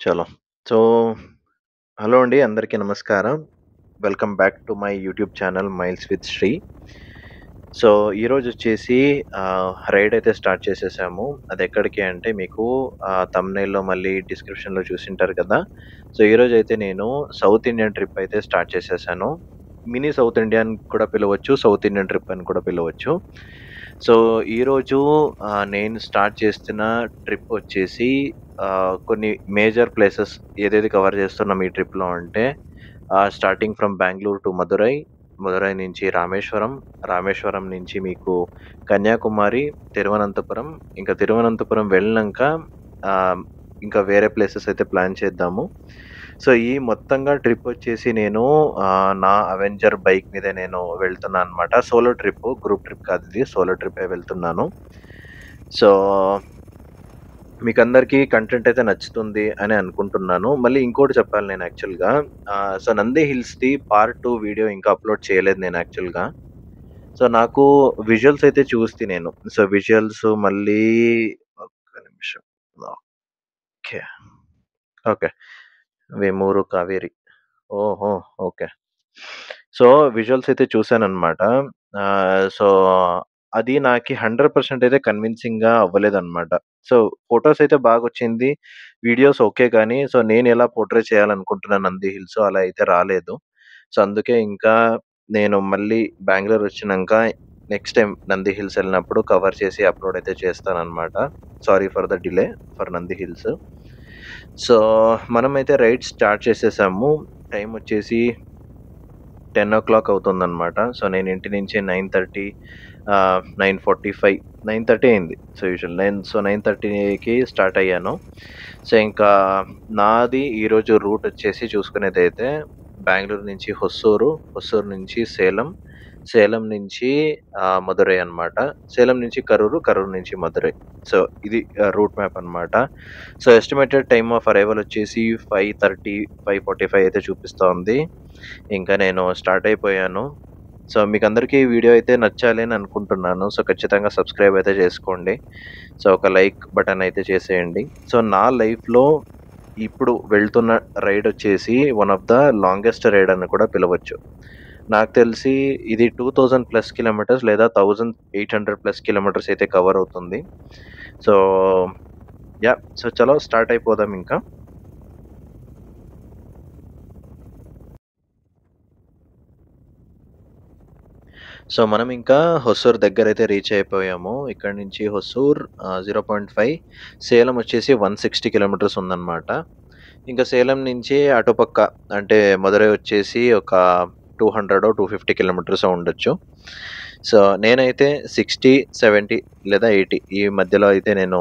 చలో. So, hello అండి. అందరికీ నమస్కారం. Welcome back to my YouTube channel 'miles with Sri'. So, ఈరోజొచ్చేసి రైడ్ అయితే స్టార్ట్ చేసేసాము. అదెక్కడికి అంటే మీకు థంబ్‌నెయిల్‌లో మళ్ళీ డిస్క్రిప్షన్‌లో చూసుంటారు కదా! సో, ఈరోజైతే నేను సౌత్ ఇండియన్ ట్రిప్ అయితే స్టార్ట్ చేసేసాను. మినీ సౌత్ ఇండియన్ కూడా పిలవచ్చు. సౌత్ ఇండియన్ ట్రిప్ అని కూడా పిలవచ్చు. సో, ఈరోజు నేను స్టార్ట్ చేస్తున్న ట్రిప్ వచ్చేసి కొన్ని మేజర్ ప్లేసెస్ ఏదేది కవర్ చేస్తున్నాం ఈ ట్రిప్‌లో అంటే starting from Bengaluru to Madurai, Madurai నుంచి రామేశ్వరం, రామేశ్వరం నుంచి మీకు కన్యాకుమారి, తిరువనంతపురం, ఇంకా తిరువనంతపురం వెళ్ళినంక ఆహ్, ఇంకా వేరే ప్లేసెస్ అయితే ప్లాన్ చేద్దాము. సో, ఈ మొత్తంగా ట్రిప్ వచ్చేసి నేను నా అవెంజర్ బైక్ మీదే నేను వెళ్తున్నాననమాట. Solo trip. గ్రూప్ ట్రిప్ కాదిది. సోలో ట్రిప్పే వెళ్తున్నాను. సో, మీకందరికీ కంటెంట్ అయితే నచ్చుతుంది అని అనుకుంటున్నాను. మళ్ళీ ఇంకోటి చెప్పాలి నేను యాక్చువల్‌గా. సో, 'నంది హిల్స్‌ది' పార్ట్ 2 వీడియో ఇంకా అప్‌లోడ్ చేయలేదు నేను యాక్చువల్‌గా. సో, నాకు విజువల్స్ అయితే చూస్తి నేను. సో, విజువల్స్ మళ్ళీ ఒక్క నిమిషం. ఓకే. ఓకే. 'వేమూరు కావేరి.' ఓహో! ఓకే. సో, విజువల్స్ అయితే చూసాననమాట. సో, అది నాకి 100% అయితే కన్విన్సింగ్‌గా అవ్వలేదనమాట. సో, ఫోటోస్ అయితే బాగొచ్చింది. వీడియోస్ ఓకే గానీ, సో, నేనెలా పోర్ట్రే చేయాలనుకుంటున్న 'నంది హిల్స్' అలా అయితే రాలేదు. సో, అందుకే ఇంకా నేను మళ్ళీ బెంగుళూరొచ్చినంక నెక్స్ట్ టైమ్ 'నంది హిల్స్' ఎళ్ళినప్పుడు కవర్ చేసి అప్‌లోడ్ అయితే చేస్తాననమాట. Sorry for the delay for 'Nandi hills.' So, మనమైతే రైడ్ స్టార్ట్ చేసేసాము. టైమొచ్చేసి 10:00 అవుతుందనమాట. సో, నేను ఇంటి నుంచి 9:45 9:30 అయింది. సో, యూజువల్ 9:30కి స్టార్ట్ అయ్యాను. సో, ఇంకా నాది ఈరోజు రూట్ వచ్చేసి చూసుకునేదైతే బెంగుళూరు నుంచి హొస్సూరు, హొస్సూరు నుంచి సేలం, సేలం నుంచి మదురై అనమాట. సేలం నుంచి కరూరు, కరూరు నుంచి మదురై. సో, ఇది రూట్ మ్యాప్ అనమాట. So, estimated time of arrival వచ్చేసి 5:30, 5:45 అయితే చూపిస్తా ఉంది. ఇంకా నేను స్టార్ట్ అయిపోయాను. సో, మీకందరికీ ఈ వీడియో అయితే నచ్చాలి అని అనుకుంటున్నాను. సో, ఖచ్చితంగా సబ్స్క్రైబ్ అయితే చేసుకోండి. సో, ఒక లైక్ బటన్ అయితే చేసేయండి. సో, నా లైఫ్‌లో ఇప్పుడు వెళ్తున్న రైడ్ వచ్చేసి one of the longest ride అని కూడా పిలవచ్చు. నాకు తెలిసి ఇది 2000 ప్లస్ కిలోమీటర్స్ లేదా 1800 ప్లస్ కిలోమీటర్స్ అయితే కవర్ అవుతుంది. సో, సో, చలో స్టార్ట్ అయిపోదాం ఇంకా. సో, మనం ఇంకా హొసూర్ దగ్గరైతే రీచ్ అయిపోయాము. ఇక్కడి నుంచి హొసూర్ 0.5, సేలం వచ్చేసి 160 కిలోమీటర్స్ ఉందన్నమాట. ఇంకా సేలం నుంచి అటుపక్క అంటే మదురై వచ్చేసి ఒక 200 250 కిలోమీటర్సో ఉండొచ్చు. సో, నేనైతే 60, 70 లేదా 80 ఈ మధ్యలో అయితే నేను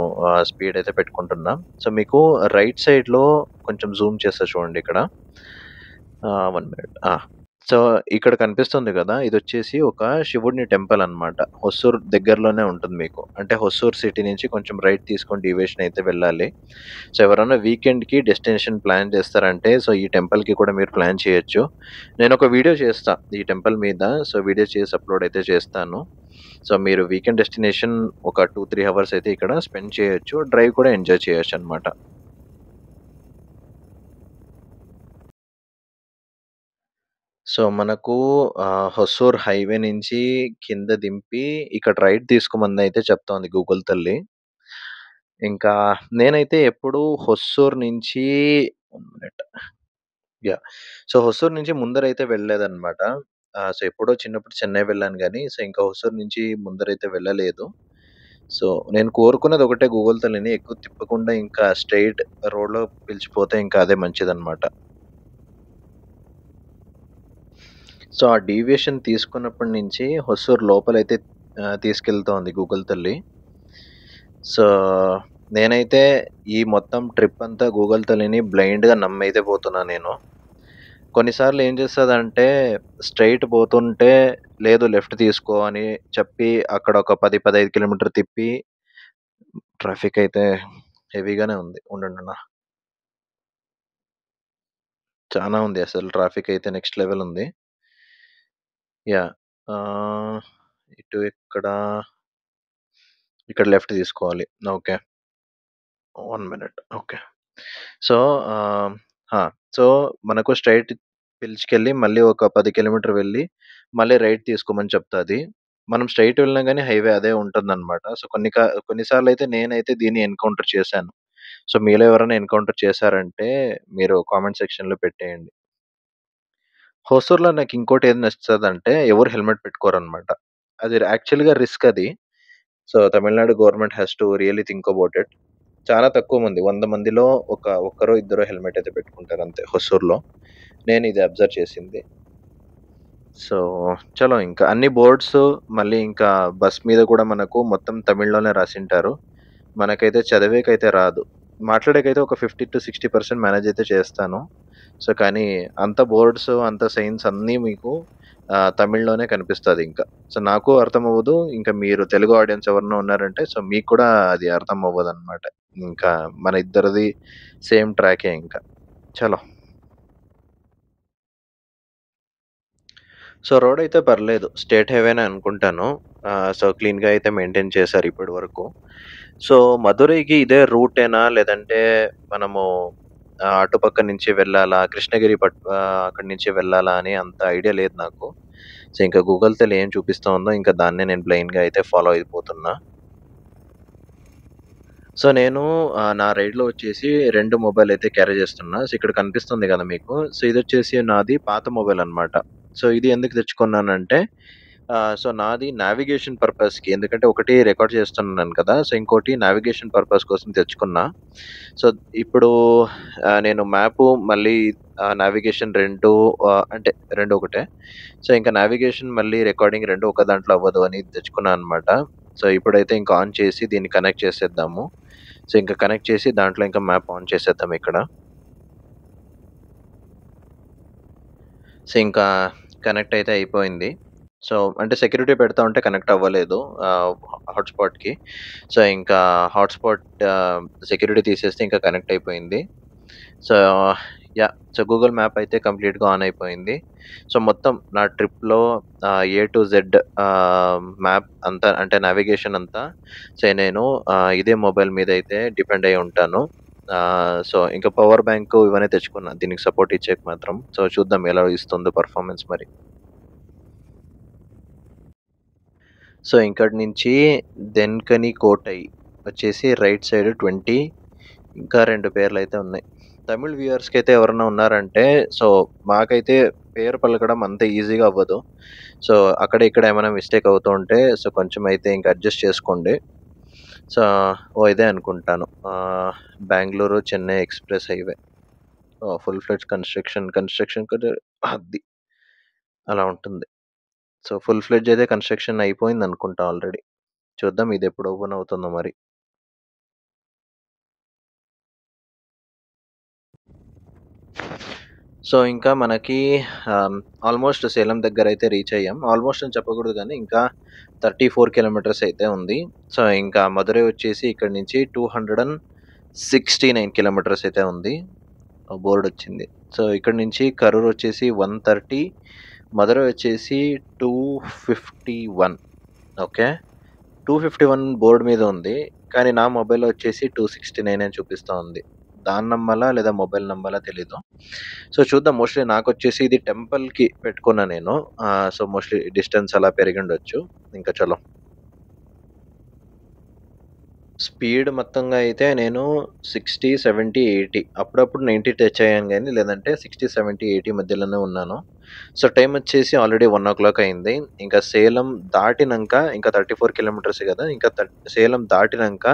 స్పీడ్ అయితే పెట్టుకుంటున్నా. సో, మీకు రైట్ సైడ్‌లో కొంచెం జూమ్ చేస్తా చూడండి ఇక్కడ. 1 మినిట్. సో, ఇక్కడ కనిపిస్తుంది గదా! ఇదొచ్చేసి ఒక శివుడిని టెంపుల్ అన్నమాట. హొసూర్ దగ్గరలోనే ఉంటుంది మీకు. అంటే హొసూర్ సిటీ నుంచి కొంచెం రైట్ తీసుకొని డీవియేషన్ అయితే వెళ్ళాలి. సో, ఎవరైనా వీకెండ్‌కి డెస్టినేషన్ ప్లాన్ చేస్తారంటే సో, ఈ టెంపుల్‌కి కూడా మీరు ప్లాన్ చేయొచ్చు. నేనొక వీడియో చేస్తా ఈ టెంపుల్ మీద. సో, వీడియో చేసి అప్‌లోడ్ అయితే చేస్తాను. సో, మీరు వీకెండ్ డెస్టినేషన్ ఒక 2, 3 హవర్స్ అయితే ఇక్కడ స్పెండ్ చేయొచ్చు. డ్రైవ్ కూడా ఎంజాయ్ చేయొచ్చన్నమాట. సో, మనకు హొసూర్ హైవే నుంచి కింద దింపి ఇక్కడ రైట్ తీసుకోమనయితే చెప్తోంది గూగుల్ తల్లి. ఇంకా నేనైతే ఎప్పుడు హొసూర్ నుంచి 1 మినిట్. యాహ్! సో, హొసూర్ నుంచి ముందరైతే వెళ్ళలేదనమాట. సో, ఎప్పుడో చిన్నప్పుడు చెన్నై వెళ్ళాను గానీ, సో, ఇంకా హొసూర్ నుంచి ముందరైతే వెళ్ళలేదు. సో, నేను కోరుకున్నది ఒకటే గూగుల్ తల్లిని ఎక్కువ తిప్పకుండా ఇంకా స్ట్రెయిట్ రోడ్‌లో పిలిచిపోతే ఇంకా అదే మంచిదనమాట. సో, ఆ డీవియేషన్ తీసుకున్నప్పటి నుంచి హొసూర్ లోపలైతే తీసుకెళ్తోంది గూగుల్ తల్లి. సో, నేనైతే ఈ మొత్తం ట్రిప్ అంతా గూగుల్ తల్లిని బ్లైండ్‌గా నమ్మయితే పోతున్నా నేను. కొన్నిసార్లు ఏం చేస్తదంటే స్ట్రెయిట్ పోతుంటే లేదు లెఫ్ట్ తీసుకో అని చెప్పి అక్కడ ఒక 10, 15 కిలోమీటర్ తిప్పి ట్రాఫిక్ అయితే హెవీగానే ఉంది. ఉండుండన్నా. చానా ఉంది అసలు ట్రాఫిక్ అయితే నెక్స్ట్ లెవెల్ ఉంది. యాహ్! ఆహ్, ఇటు ఇక్కడ, ఇక్కడ లెఫ్ట్ తీసుకోవాలి. ఓకే. 1 మినిట్. ఓకే. సో, ఆ! సో, మనకు స్ట్రెయిట్ పిలుచుకెళ్ళి మళ్ళీ ఒక 10 కిలోమీటర్ వెళ్ళి, మళ్ళీ రైట్ తీసుకోమని చెప్తాది. మనం స్ట్రెయిట్ వెళ్ళినా గాని హైవే అదే ఉంటుందనమాట. సో, కొన్ని సార్లయితే నేనైతే దీన్ని ఎన్‌కౌంటర్ చేశాను. సో, మీలో ఎవరైనా ఎన్‌కౌంటర్ చేశారంటే మీరు కామెంట్ సెక్షన్‌లో పెట్టేయండి. హొసూర్‌లో నాకింకోటేది నచ్చుతదంటే ఎవరు హెల్మెట్ పెట్టుకోరనమాట. అది యాక్చువల్‌గా రిస్క్ అది. So, Tamil Nadu government has to really think about it. చాలా తక్కువ మంది 100 మందిలో ఒక్కరో, ఇద్దరో హెల్మెట్ అయితే పెట్టుకుంటారంతే హొసూర్‌లో. నేనిది అబ్జర్వ్ చేసింది. సో, చలో ఇంకా అన్ని బోర్డ్స్ మళ్ళీ ఇంకా బస్ మీద కూడా మనకు మొత్తం తమిళ్‌లోనే రాసింటారు. మనకైతే చదివేకైతే రాదు. మాట్లాడేకైతే ఒక 50-60% మేనేజ్ అయితే చేస్తాను. సో, కానీ అంత బోర్డ్స్, అంత సైన్స్ అన్నీ మీకు తమిళ్‌లోనే కనిపిస్తదింక. సో, నాకు అర్థమవ్వదు. ఇంకా మీరు తెలుగు ఆడియన్స్ ఎవరైనా ఉన్నారంటే సో, మీకు కూడా అది అర్థం అవ్వదనమాట. ఇంకా మన ఇద్దరిది సేమ్ ట్రాకే ఇంక. చలో. సో, రోడయితే పర్లేదు. స్టేట్ హైవేనే అనుకుంటాను. సో, క్లీన్‌గా అయితే మెయింటైన్ చేశారు ఇప్పటి వరకు. సో, మదురైకి ఇదే రూటేనా? లేదంటే మనము అటుపక్క నుంచి వెళ్ళాలా? కృష్ణగిరి అక్కడి నుంచి వెళ్ళాలా అని అంత ఐడియా లేదు నాకు. సో, ఇంకా గూగుల్ తెల్ ఏం చూపిస్తా ఉందో ఇంకా దాన్నే నేను బ్లైండ్‌గా అయితే ఫాలో అయిపోతున్నా. సో, నేను నా రైడ్‌లో వచ్చేసి 2 మొబైల్ అయితే క్యారీ చేస్తున్నా. సో, ఇక్కడ కనిపిస్తుంది గదా మీకు. సో, ఇదొచ్చేసి నాది పాత మొబైల్ అన్నమాట. సో, ఇది ఎందుకు తెచ్చుకున్నానంటే సో, నాది నావిగేషన్ పర్పస్‌కి ఎందుకంటే ఒకటి రికార్డ్ చేస్తున్నాను కదా! సో, ఇంకోటి నావిగేషన్ పర్పస్ కోసం తెచ్చుకున్నా. సో, ఇప్పుడు నేను మ్యాపు మళ్ళీ నావిగేషన్ 2 అంటే 2 ఒకటే. సో, ఇంకా నావిగేషన్ మళ్ళీ రికార్డింగ్ 2 ఒక దాంట్లో అవ్వదు అని తెచ్చుకున్నా అనమాట. సో, ఇప్పుడైతే ఇంకా ఆన్ చేసి దీన్ని కనెక్ట్ చేసేద్దాము. సో, ఇంక కనెక్ట్ చేసి దాంట్లో ఇంకా మ్యాప్ ఆన్ చేసేద్దాం ఇక్కడ. సో, ఇంకా కనెక్ట్ అయితే అయిపోయింది. సో, అంటే సెక్యూరిటీ పెడతా ఉంటే కనెక్ట్ అవ్వలేదు హాట్‌స్పాట్‌కి. సో, ఇంకా హాట్‌స్పాట్ సెక్యూరిటీ తీసేస్తే ఇంకా కనెక్ట్ అయిపోయింది. So, yeah! So, Google map అయితే కంప్లీట్‌గా ఆన్ అయిపోయింది. సో, మొత్తం నా ట్రిప్‌లో ఏ టు జెడ్ మ్యాప్ అంతా అంటే నావిగేషన్ అంతా సో, నేను ఇదే మొబైల్ మీద అయితే డిపెండ్ అయ్యి ఉంటాను. సో, ఇంకా పవర్ బ్యాంకు ఇవన్నీ తెచ్చుకున్నా దీనికి సపోర్ట్ ఇచ్చేకి మాత్రం. సో, చూద్దాం ఎలా ఇస్తుందో పెర్ఫార్మన్స్ మరి. సో, ఇక్కడి నుంచి దెన్‌కని కోటై వచ్చేసి రైట్ సైడ్ 20 ఇంకా 2 పేర్లయితే ఉన్నాయి. తమిళ్ వ్యూయర్స్‌కైతే ఎవరన్నా ఉన్నారంటే సో, మాకైతే పేరు పలకడం అంత ఈజీగా అవ్వదు. సో, అక్కడ ఇక్కడ ఏమైనా మిస్టేక్ అవుతూ ఉంటే సో, కొంచెం అయితే ఇంక అడ్జస్ట్ చేసుకోండి. సో, ఇదే అనుకుంటాను. Bengaluru, Chennai express highway. Full fledged construction కూడా అది అలా ఉంటుంది. సో, ఫుల్ ఫ్లెడ్జ్ అయితే కన్‌స్ట్రక్షన్ అయిపోయిందనుకుంటా ఆల్రెడీ. చూద్దాం ఇదెప్పుడు ఓపెన్ అవుతుందో మరి. సో, ఇంకా మనకి ఆల్‌మోస్ట్ సేలం దగ్గరైతే రీచ్ అయ్యాం. ఆల్‌మోస్ట్ అని చెప్పకూడదు గానీ, ఇంకా 34 కిలోమీటర్స్ అయితే ఉంది. సో, ఇంకా మదురై వచ్చేసి ఇక్కడి నుంచి 269 కిలోమీటర్స్ అయితే ఉంది. బోర్డొచ్చింది. సో, ఇక్కడి నుంచి కరూర్ వచ్చేసి 130, మదురై వచ్చేసి 251 ఓకే. 251 బోర్డ్ మీద ఉంది. కానీ నా మొబైల్‌లో వచ్చేసి 269 అని చూపిస్తా ఉంది. దాన్ని నమ్మాలా? లేదా మొబైల్ నమ్మాలా తెలీదు. సో, చూద్దాం మోస్ట్‌లీ నాకొచ్చేసి ఇది టెంపుల్‌కి పెట్టుకున్నా నేను. సో, మోస్ట్‌లీ డిస్టెన్స్ అలా పెరిగుండొచ్చు. ఇంకా చలో. స్పీడ్ మొత్తంగా అయితే నేను 60, 70, 80 అప్పుడప్పుడు 90 టచ్ అయ్యాను గానీ, లేదంటే 60, 70, 80 మధ్యలోనే ఉన్నాను. సో, టైమొచ్చేసి ఆల్రెడీ 1:00 అయింది. ఇంకా సేలం దాటినంక ఇంకా 34 కిలోమీటర్సే గదా! ఇంకా సేలం దాటినంక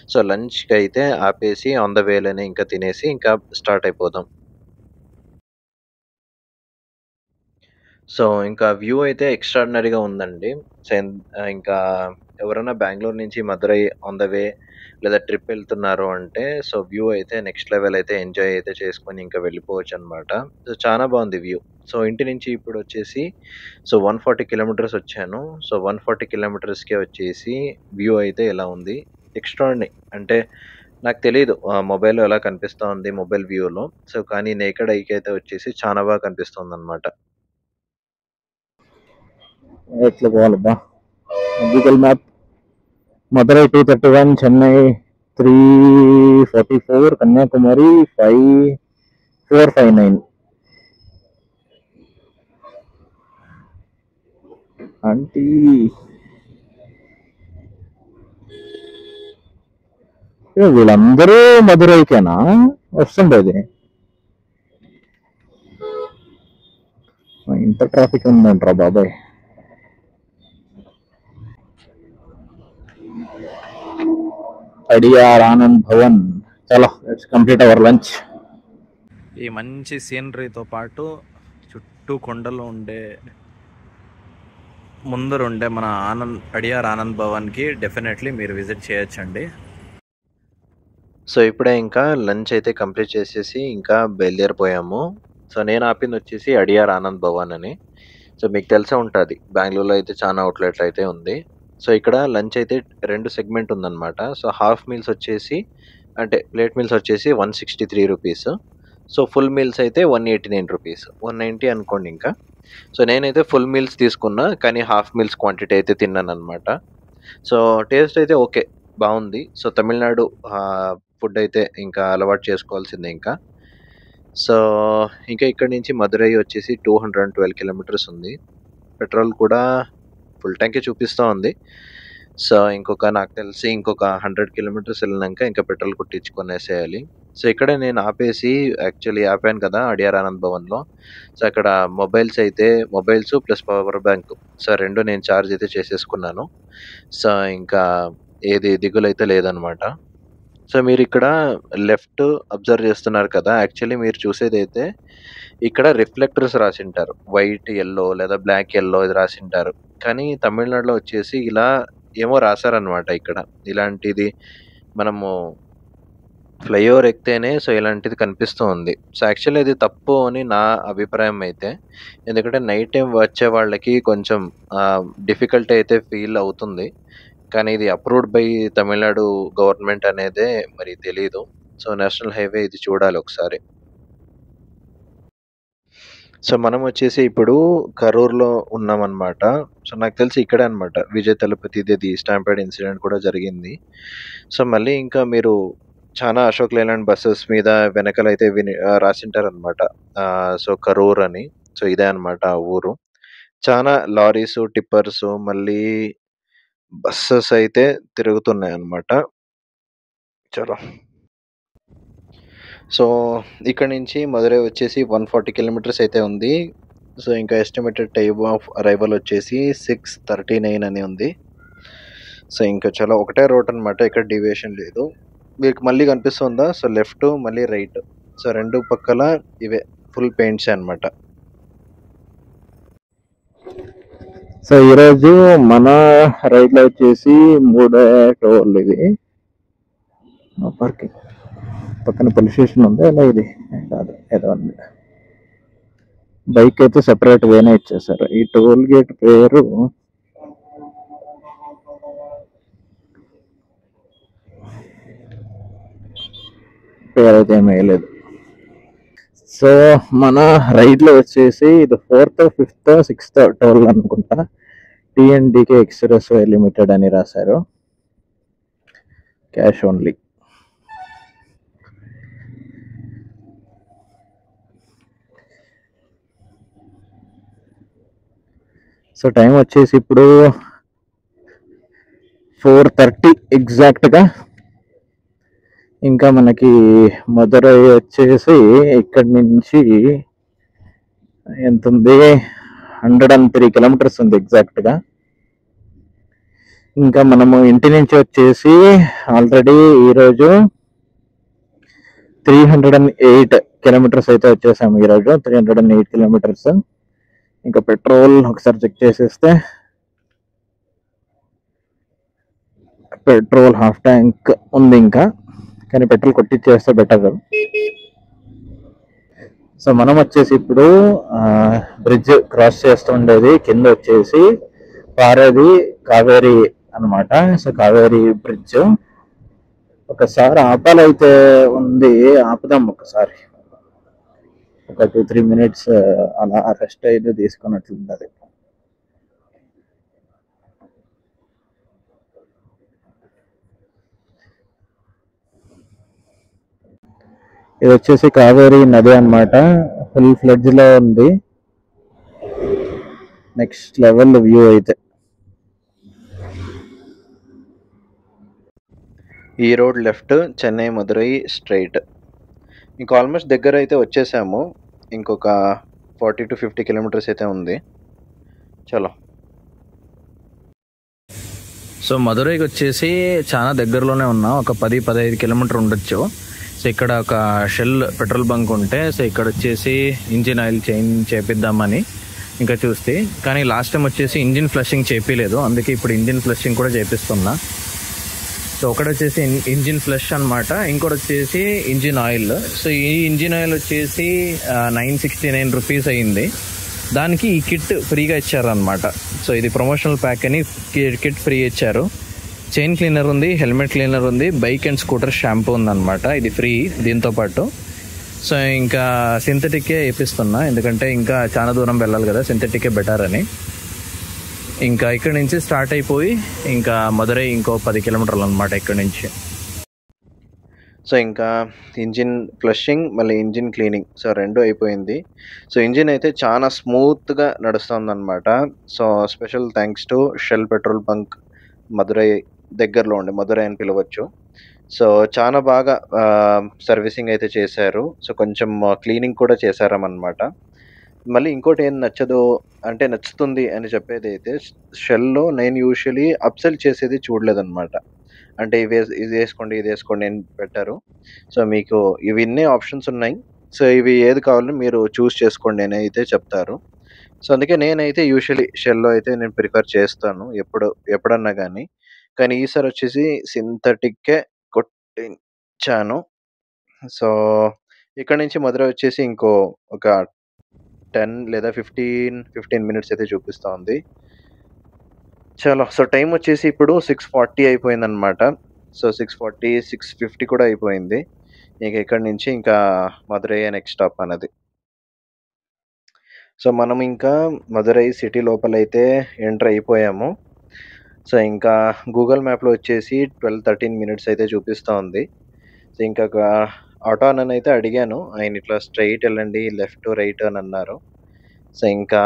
సో, లంచ్‌కైతే ఆపేసి ఆన్ ద వేలోనే ఇంకా తినేసి ఇంకా స్టార్ట్ అయిపోదాం. సో, ఇంకా వ్యూ అయితే ఎక్స్‌ట్రార్డినరీగా ఉందండి. ఇంకా ఎవరైనా బెంగుళూరు నుంచి మదురై ఆన్ ద వే లేదా ట్రిప్ ఎళ్తున్నారు అంటే, సో, వ్యూ అయితే నెక్స్ట్ లెవెల్ అయితే ఎంజాయ్ అయితే చేసుకొని ఇంకా వెళ్ళిపోవచ్చనమాట. సో, చానా బావుంది వ్యూ. సో, ఇంటి నుంచి ఇప్పుడొచ్చేసి సో, 140 కిలోమీటర్స్ వచ్చాను. సో, 140 కిలోమీటర్స్‌కే వచ్చేసి వ్యూ అయితే ఇలా ఉంది. ఎక్స్‌ట్రార్డినరీ అంటే నాకు తెలీదు మొబైల్‌లో ఎలా కనిపిస్తా ఉంది మొబైల్ వ్యూలో. సో, కానీ నేకెడ్ ఐకి అయితే వచ్చేసి చానా బాగా కనిపిస్తుందనమాట. ఎట్లా పోవాలబ్బా? Google map Madurai 231, Chennai 344, Kanyakumari 5459. Aunty వీళ్ళందరూ మధురైకేనా వస్తుండేది? ఇంత ట్రాఫిక్ ఉందంటారా బాబాయ్. అడియార్ ఆనంద్ భవన్. చలో లెట్స్ కంప్లీట్ అవర్ లంచ్. ఈ మంచి సీనరీతో పాటు చుట్టూ కొండలు ఉండే ముందరుండే మన అడియార్ ఆనంద్ భవన్కి డెఫినెట్లీ మీరు విజిట్ చేయొచ్చండి. సో ఇప్పుడే ఇంకా లంచ్ అయితే కంప్లీట్ చేసేసి ఇంకా బయలుదేరిపోయాము. సో నేను ఆపింది వచ్చేసి అడియార్ ఆనంద్ భవన్ అని. సో మీకు తెలిసే ఉంటుంది, బెంగళూరులో అయితే చాలా అవుట్లెట్లు అయితే ఉంది. సో ఇక్కడ లంచ్ అయితే 2 సెగ్మెంట్ ఉందన్నమాట. సో హాఫ్ మీల్స్ వచ్చేసి అంటే ప్లేట్ మీల్స్ వచ్చేసి 163 రూపీస్. సో ఫుల్ మీల్స్ అయితే 189 రూపీస్, 190 అనుకోండి ఇంకా. సో నేనైతే ఫుల్ మీల్స్ తీసుకున్నా, కానీ హాఫ్ మీల్స్ క్వాంటిటీ అయితే తిన్నాను అనమాట. సో టేస్ట్ అయితే ఓకే, బాగుంది. సో తమిళనాడు ఫుడ్ అయితే ఇంకా అలవాటు చేసుకోవాల్సిందే ఇంకా. సో ఇంకా ఇక్కడ నుంచి మదురై వచ్చేసి 212 కిలోమీటర్స్ ఉంది. పెట్రోల్ కూడా ఫుల్ ట్యాంకే చూపిస్తూ ఉంది. సో నాకు తెలిసి ఇంకొక 100 కిలోమీటర్స్ వెళ్ళినాక ఇంకా పెట్రోల్ కొట్టించుకొనేసేయాలి. సో ఇక్కడ నేను ఆపేసి యాక్చువల్లీ ఆపాను కదా అడియార్ ఆనంద్ భవన్లో. సో అక్కడ mobiles plus power bank, so 2 నేను ఛార్జ్ అయితే చేసేసుకున్నాను. సో ఇంకా ఏది దిగులైతే లేదనమాట. సో మీరు ఇక్కడ లెఫ్ట్ అబ్జర్వ్ చేస్తున్నారు కదా, యాక్చువల్లీ మీరు చూసేదైతే ఇక్కడ రిఫ్లెక్టర్స్ రాసింటారు, వైట్ ఎల్లో లేదా బ్లాక్ ఎల్లో ఇది రాసింటారు. కానీ తమిళనాడులో వచ్చేసి ఇలా ఏమో రాశారనమాట. ఇక్కడ ఇలాంటిది మనము ఫ్లైఓవర్ ఎక్కితేనే సో ఇలాంటిది కనిపిస్తూ ఉంది. సో యాక్చువల్లీ ఇది తప్పు అని నా అభిప్రాయం అయితే. ఎందుకంటే నైట్ టైం వచ్చే వాళ్ళకి కొంచెం డిఫికల్టీ అయితే ఫీల్ అవుతుంది. కానీ ఇది అప్రూవ్డ్ బై తమిళనాడు గవర్నమెంట్ అనేదే మరి తెలీదు. సో నేషనల్ హైవే ఇది చూడాలి ఒకసారి. సో మనం వచ్చేసి ఇప్పుడు కరూర్లో ఉన్నామన్నమాట. సో నాకు తెలిసి ఇక్కడే అనమాట విజయ్ తలపతిది స్టాంపేడ్ ఇన్సిడెంట్ కూడా జరిగింది. సో మళ్ళీ ఇంకా మీరు చాలా అశోక్ లేలాండ్ బస్సెస్ మీద వెనకాలైతే రాసింటారనమాట. సో కరూర్ అని. సో ఇదే అనమాట ఆ ఊరు. చాలా లారీస్, టిప్పర్స్, మళ్ళీ బస్సెస్ అయితే తిరుగుతున్నాయి అన్నమాట. చలో. సో ఇక్కడ నుంచి మదురై వచ్చేసి 140 కిలోమీటర్స్ అయితే ఉంది. సో ఇంకా ఎస్టిమేటెడ్ టైమ్ ఆఫ్ అరైవల్ వచ్చేసి 6:39 అని ఉంది. సో ఇంకా చాలా ఒకటే రోడ్ అనమాట, ఎక్కడ డీవియేషన్ లేదు. మీకు మళ్ళీ కనిపిస్తుందా? సో లెఫ్ట్ మళ్ళీ రైట్, సో 2 పక్కల ఇవే ఫుల్ పెయింట్స్ అనమాట. సో ఈరోజు మన రైడ్లో వచ్చేసి 3 టోల్. ఇది పార్కింగ్ పక్కన పోలీస్ స్టేషన్ ఉంది, అలా ఇది కాదు ఏదో ఉంది. బైక్ అయితే సెపరేట్ వేనే ఇచ్చేసారు. ఈ టోల్ గేట్ పేరు పేరైతే ఏమీ వేయలేదు. సో మన రైడ్లో వచ్చేసి ఇది 4th, 5th, 6th టోల్ అనుకుంటా. టిఎన్డికే ఎక్స్ప్రెస్ వే లిమిటెడ్ అని రాశారు. Cash only. సో టైం వచ్చేసి ఇప్పుడు 4:30 ఎగ్జాక్ట్గా. ఇంకా మనకి మదురై వచ్చేసి ఇక్కడి నుంచి ఎంత ఉంది, 103 కిలోమీటర్స్ ఉంది ఎగ్జాక్ట్గా. ఇంకా మనము ఇంటి నుంచి వచ్చేసి ఆల్రెడీ ఈరోజు 308 కిలోమీటర్స్ అయితే వచ్చేసాము. ఈరోజు 308 కిలోమీటర్స్. ఇంకా పెట్రోల్ ఒకసారి చెక్ చేసేస్తే పెట్రోల్ హాఫ్ ట్యాంక్ ఉంది ఇంకా, కానీ పెట్రోల్ కొట్టించేస్తే బెటర్. సో మనం వచ్చేసి ఇప్పుడు బ్రిడ్జ్ క్రాస్ చేస్తుండేది, కింద వచ్చేసి పారేది కావేరీ అనమాట. సో కావేరీ బ్రిడ్జ్ ఒకసారి ఆపాలైతే ఉంది, ఆపుదాం ఒకసారి. ఒక 2-3 మినిట్స్ అలా రెస్ట్ అయితే తీసుకున్నట్లుంటది. ఇది వచ్చేసి కావేరీ నది అన్నమాట. ఫుల్ ఫ్లడ్జ్ లో ఉంది. నెక్స్ట్ లెవెల్ వ్యూ అయితే. ఈ road left, Chennai Madurai straight. ఇంకా ఆల్మోస్ట్ దగ్గర అయితే వచ్చేసాము. ఇంకొక 40 to 50 కిలోమీటర్స్ అయితే ఉంది. చలో. సో మదురైకి వచ్చేసి చాలా దగ్గరలోనే ఉన్నాం. ఒక 10-15 కిలోమీటర్ ఉండొచ్చు. సో ఇక్కడ ఒక షెల్ పెట్రోల్ బంక్ ఉంటే, సో ఇక్కడ వచ్చేసి ఇంజిన్ ఆయిల్ చేంజ్ చేపిద్దామని ఇంకా చూస్తే, కానీ లాస్ట్ టైం వచ్చేసి ఇంజిన్ ఫ్లషింగ్ చేపిలేదు, అందుకే ఇప్పుడు ఇంజిన్ ఫ్లషింగ్ కూడా చేపిస్తున్నా. సో ఒకటి వచ్చేసి ఇంజిన్ ఫ్లష్ అనమాట, ఇంకోటి వచ్చేసి ఇంజిన్ ఆయిల్. సో ఈ ఇంజిన్ ఆయిల్ వచ్చేసి 969 రూపీస్ అయ్యింది. దానికి ఈ కిట్ ఫ్రీగా ఇచ్చారనమాట. సో ఇది ప్రమోషనల్ ప్యాక్ అని కిట్ ఫ్రీ ఇచ్చారు. చైన్ క్లీనర్ ఉంది, హెల్మెట్ క్లీనర్ ఉంది, బైక్ అండ్ స్కూటర్ షాంపూ ఉందన్నమాట. ఇది ఫ్రీ దీంతో పాటు. సో ఇంకా సింథటికే వేపిస్తున్నా, ఎందుకంటే ఇంకా చాలా దూరం వెళ్ళాలి కదా, సింథటికే బెటర్ అని. ఇంకా ఇక్కడ నుంచి స్టార్ట్ అయిపోయి ఇంకా మదురై ఇంకో 10 కిలోమీటర్లు అనమాట ఇక్కడ నుంచి. సో ఇంకా ఇంజిన్ ఫ్లషింగ్ మళ్ళీ ఇంజిన్ క్లీనింగ్, సో 2 అయిపోయింది. సో ఇంజిన్ అయితే చాలా స్మూత్గా నడుస్తుంది అనమాట. So special thanks to Shell petrol bunk Madurai దగ్గరలో ఉండే, మదురై అని పిలవచ్చు. సో చాలా బాగా సర్వీసింగ్ అయితే చేశారు. సో కొంచెం క్లీనింగ్ కూడా చేశారన్నమాట. మళ్ళీ ఇంకోటి ఏం నచ్చదు అంటే నచ్చుతుంది అని చెప్పేది అయితే, షెల్లో నేను యూజువలీ అప్సెల్ చేసేది చూడలేదన్నమాట. అంటే ఇది వేసుకోండి ఇది వేసుకోండి అని పెట్టారు. సో మీకు ఇవి ఇన్ని ఆప్షన్స్ ఉన్నాయి, సో ఇవి ఏది కావాలో మీరు చూస్ చేసుకోండి అని అయితే చెప్తారు. సో అందుకే నేనైతే యూజువలీ షెల్లో అయితే నేను ప్రిఫర్ చేస్తాను ఎప్పుడన్నా కానీ. కానీ ఈసారి వచ్చేసి సింథటిక్కే కొట్టించాను. సో ఇక్కడ నుంచి మదురై వచ్చేసి ఇంకో ఒక 10 లేదా 15 మినిట్స్ అయితే చూపిస్తూ ఉంది. చలో. సో టైం వచ్చేసి ఇప్పుడు 6:40 అయిపోయిందనమాట. సో 6:40, 6:50 కూడా అయిపోయింది. ఇంక ఇక్కడ నుంచి ఇంకా మదురై నెక్స్ట్ స్టాప్ అన్నది. సో మనం ఇంకా మదురై సిటీ లోపలైతే ఎంటర్ అయిపోయాము. సో ఇంకా గూగుల్ మ్యాప్లో వచ్చేసి 12-13 మినిట్స్ అయితే చూపిస్తూ ఉంది. సో ఇంకా ఆటో అని అయితే అడిగాను, ఆయన ఇట్లా స్ట్రైట్ వెళ్ళండి లెఫ్ట్ రైట్ అని అన్నారు. సో ఇంకా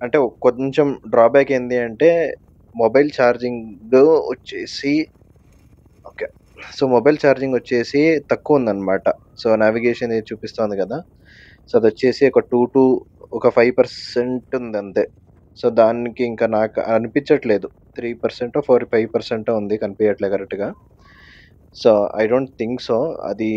అంటే కొంచెం డ్రాబ్యాక్ ఏంటి అంటే మొబైల్ ఛార్జింగ్ వచ్చేసి ఓకే. సో మొబైల్ ఛార్జింగ్ వచ్చేసి తక్కువ ఉందన్నమాట. సో నావిగేషన్ ఇది చూపిస్తుంది కదా, సో అది వచ్చేసి ఒక 5% ఉంది అంతే. సో దానికి ఇంకా నాకు అనిపించట్లేదు, 3% 5% ఉంది, కనిపించట్లేదు కరెక్ట్గా. So I don't think so అది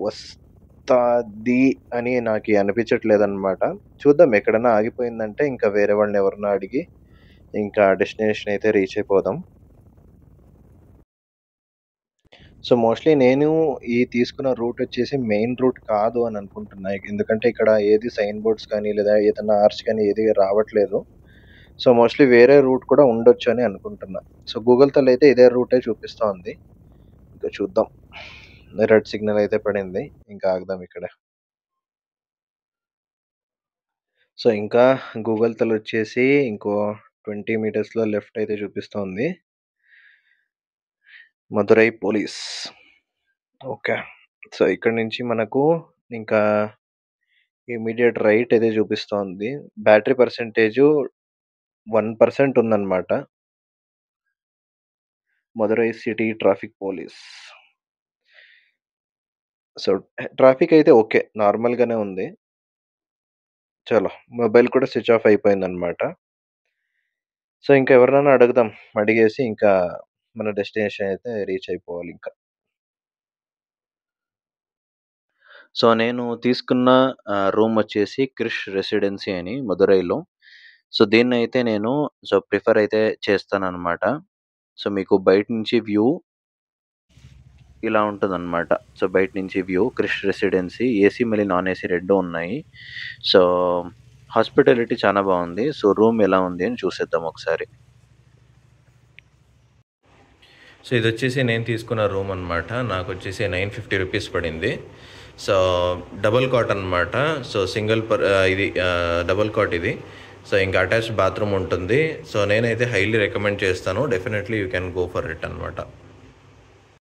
వస్తుంది అని నాకు అనిపించట్లేదు అనమాట. చూద్దాం, ఎక్కడైనా ఆగిపోయిందంటే ఇంకా వేరే వాళ్ళని ఎవరన్నా అడిగి ఇంకా డెస్టినేషన్ అయితే రీచ్ అయిపోదాం. సో మోస్ట్లీ నేను ఈ తీసుకున్న రూట్ వచ్చేసి మెయిన్ రూట్ కాదు అని అనుకుంటున్నా, ఎందుకంటే ఇక్కడ ఏది సైన్ బోర్డ్స్ కానీ లేదా ఏదైనా ఆర్చ్ కానీ ఏది రావట్లేదు. సో మోస్ట్లీ వేరే రూట్ కూడా ఉండొచ్చు అని అనుకుంటున్నా. సో గూగుల్ తల్లి అయితే ఇదే రూటే చూపిస్తూ ఉంది. ఇంకా చూద్దాం. రెడ్ సిగ్నల్ అయితే పడింది, ఇంకా ఆగుదాం ఇక్కడ. సో ఇంకా గూగుల్ తల్లి వచ్చేసి ఇంకో 20 మీటర్స్లో లెఫ్ట్ అయితే చూపిస్తోంది. మదురై పోలీస్. ఓకే. సో ఇక్కడ నుంచి మనకు ఇంకా ఇమీడియట్ రైట్ అయితే చూపిస్తోంది. బ్యాటరీ పర్సెంటేజ్ 1% ఉందన్నమాట. Madurai city traffic police. So traffic అయితే ఓకే, నార్మల్గానే ఉంది. చలో, మొబైల్ కూడా స్విచ్ ఆఫ్ అయిపోయిందన్నమాట. సో ఇంకా ఎవరినైనా అడుగుదాం, అడిగేసి ఇంకా మన డెస్టినేషన్ అయితే రీచ్ అయిపోవాలి ఇంకా. సో నేను తీసుకున్న రూమ్ వచ్చేసి క్రిష్ రెసిడెన్సీ అని మదురైలో. సో దీన్ని అయితే నేను ప్రిఫర్ అయితే చేస్తానన్నమాట. సో మీకు బయట నుంచి వ్యూ ఇలా ఉంటుందన్నమాట. సో బయట నుంచి వ్యూ క్రిష్ రెసిడెన్సీ, ఏసీ మళ్ళీ నాన్ ఏసీ 2 ఉన్నాయి. సో హాస్పిటాలిటీ చాలా బాగుంది. సో రూమ్ ఎలా ఉంది అని చూసేద్దాం ఒకసారి. సో ఇది వచ్చేసి నేను తీసుకున్న రూమ్ అనమాట. నాకు వచ్చేసి 950 రూపీస్ పడింది. సో డబుల్ కాట్ అనమాట. సో ఇది డబుల్ కాట్ ఇది. సో ఇంకా అటాచ్డ్ బాత్రూమ్ ఉంటుంది. సో నేనైతే హైలీ రికమెండ్ చేస్తాను, definitely you can go for it అనమాట.